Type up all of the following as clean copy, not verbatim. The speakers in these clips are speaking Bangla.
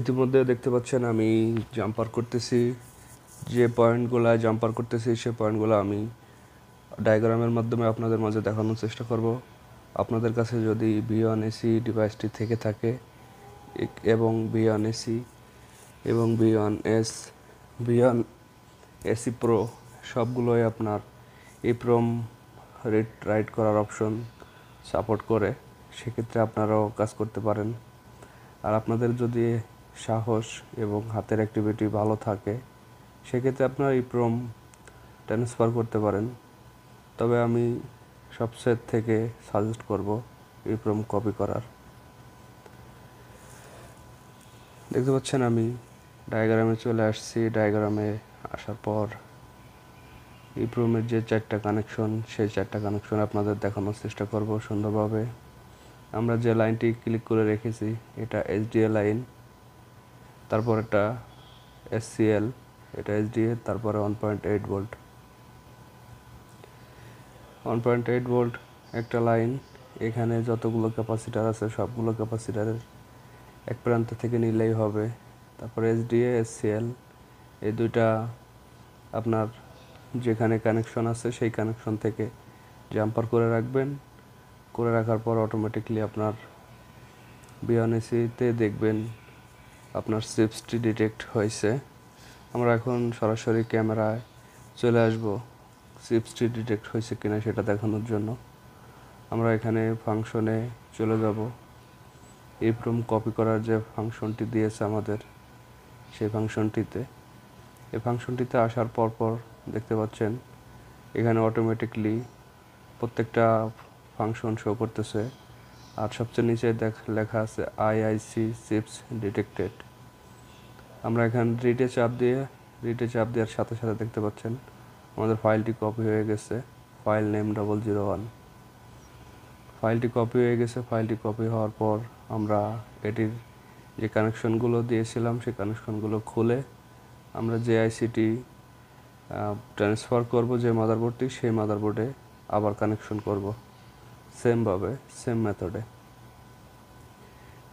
ইতিমধ্যে দেখতে পাচ্ছেন আমি জাম্পার করতেছি। যে পয়েন্টগুলো জাম্পার করতেছি সেই পয়েন্টগুলো আমি ডায়াগ্রামের মাধ্যমে আপনাদের মাঝে দেখানোর চেষ্টা করব। আপনাদের কাছে যদি V1AC ডিভাইসটি থেকে থাকে এবং V1AC এবং V1AC Pro সবগুলোই আপনার eproom রিড রাইট করার অপশন সাপোর্ট করে, সেক্ষেত্রে আপনারাও কাজ করতে পারেন। আর আপনাদের যদি সাহস এবং হাতের অ্যাক্টিভিটি ভালো থাকে সেক্ষেত্রে আপনারা eproom ট্রান্সফার করতে পারেন। তবে আমি সবচেয়ে থেকে সাজেস্ট করব eproom কপি করার। দেখতে পাচ্ছেন আমি ডায়াগ্রামে চলে আসছি। ডায়াগ্রামে আসার পর eproom-এর যে 4টা কানেকশন সেই 4টা কানেকশন আপনাদের দেখানোর চেষ্টা করব সুন্দরভাবে। আমরা যে লাইনটি ক্লিক করে রেখেছি এটা SDA লাইন, তারপর এটা SCL, এটা SDA, তারপরে 1.8 ভোল্ট 1.8 ভোল্ট একটা লাইন। এখানে যতগুলো ক্যাপাসিটার আছে সবগুলো ক্যাপাসিটারের এক প্রান্ত থেকে নিলেই হবে। তারপরে SDA SCL এই দুইটা আপনার যেখানে কানেকশন আছে সেই কানেকশন থেকে জাম্পার করে রাখবেন। করে রাখার পর অটোমেটিকলি আপনার V1AC-তে দেখবেন আপনার চিপসটি ডিটেক্ট হয়েছে। আমরা এখন সরাসরি ক্যামেরায় চলে আসব চিপসটি ডিটেক্ট হয়েছে কিনা সেটা দেখানোর জন্য। আমরা এখানে ফাংশনে চলে যাব। eproom কপি করার যে ফাংশনটি দিয়েছে আমাদের সেই ফাংশনটিতে, এই ফাংশনটিতে আসার পর দেখতে পাচ্ছেন এখানে অটোমেটিকলি প্রত্যেকটা ফাংশন শো করতেছে। আর সবচেয়ে নিচে লেখা আছে IIC চিপস ডিটেক্টেড। আমরা এখানে রিডে চাপ দেওয়ার সাথে সাথে দেখতে পাচ্ছেন আমাদের ফাইলটি কপি হয়ে গেছে। ফাইল নেম 001 ফাইলটি কপি হয়ে গেছে। ফাইলটি কপি হওয়ার পর আমরা এটির যে কানেকশনগুলো দিয়েছিলাম সেই কানেকশনগুলো খুলে আমরা যে আইসিটি ট্রান্সফার করব যে মাদারবোর্ডটি, সেই মাদারবোর্ডে আবার কানেকশন করব সেমভাবে, সেম মেথডে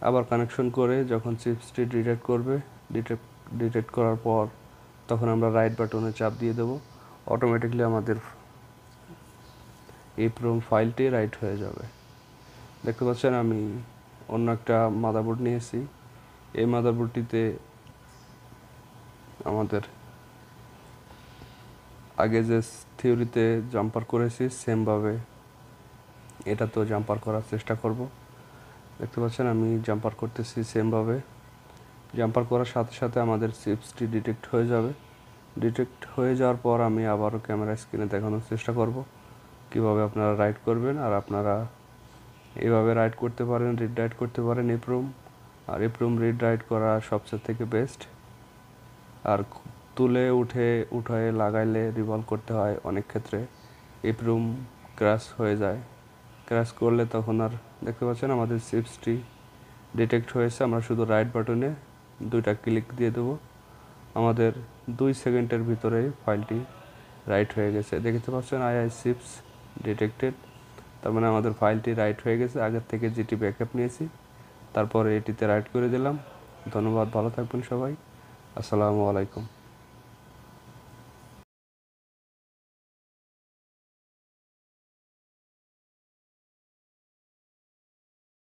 আবার কানেকশন করে যখন চিপসটি ডিটেক্ট করবে, ডিটেক্ট করার পর তখন আমরা রাইট বাটনে চাপ দিয়ে দেব। অটোমেটিকলি আমাদের eproom ফাইলটি রাইট হয়ে যাবে। দেখতে পাচ্ছেন আমি অন্য একটা মাদারবোর্ড নিয়েছি। এই মাদারবোর্ডটিতে আমাদের আগে যে থিওরিতে জাম্পার করেছি সেমভাবে এটাতেও জাম্পার করার চেষ্টা করব। দেখতে পাচ্ছেন আমি জাম্পার করতেছি সেমভাবে। জাম্পার করার সাথে সাথে আমাদের চিপসটি ডিটেক্ট হয়ে যাবে। ডিটেক্ট হয়ে যাওয়ার পর আমি আবারও ক্যামেরা স্ক্রিনে দেখানোর চেষ্টা করব কিভাবে আপনারা রাইট করবেন। আর আপনারা এইভাবে রাইট করতে পারেন, রিড রাইট করতে পারেন eproom। আর eproom রিড রাইট করা সবচেয়ে থেকে বেস্ট। আর তুলে উঠায় লাগাইলে রিভলভ করতে হয় অনেক ক্ষেত্রে, eproom ক্র্যাশ হয়ে যায়। ক্র্যাশ করলে তখন আর দেখতে পাচ্ছেন আমাদের চিপসটি ডিটেক্ট হয়েছে। আমরা শুধু রাইট বাটনে 2টা ক্লিক দিয়ে দেবো। আমাদের 2 সেকেন্ডের ভিতরেই ফাইলটি রাইট হয়ে গেছে। দেখতে পাচ্ছেন IIC চিপস ডিটেক্টেড, তার মানে আমাদের ফাইলটি রাইট হয়ে গেছে। আগের থেকে যেটি ব্যাকআপ নিয়েছি তারপরে এটিতে রাইট করে দিলাম। ধন্যবাদ, ভালো থাকবেন সবাই। আসসালামু আলাইকুম।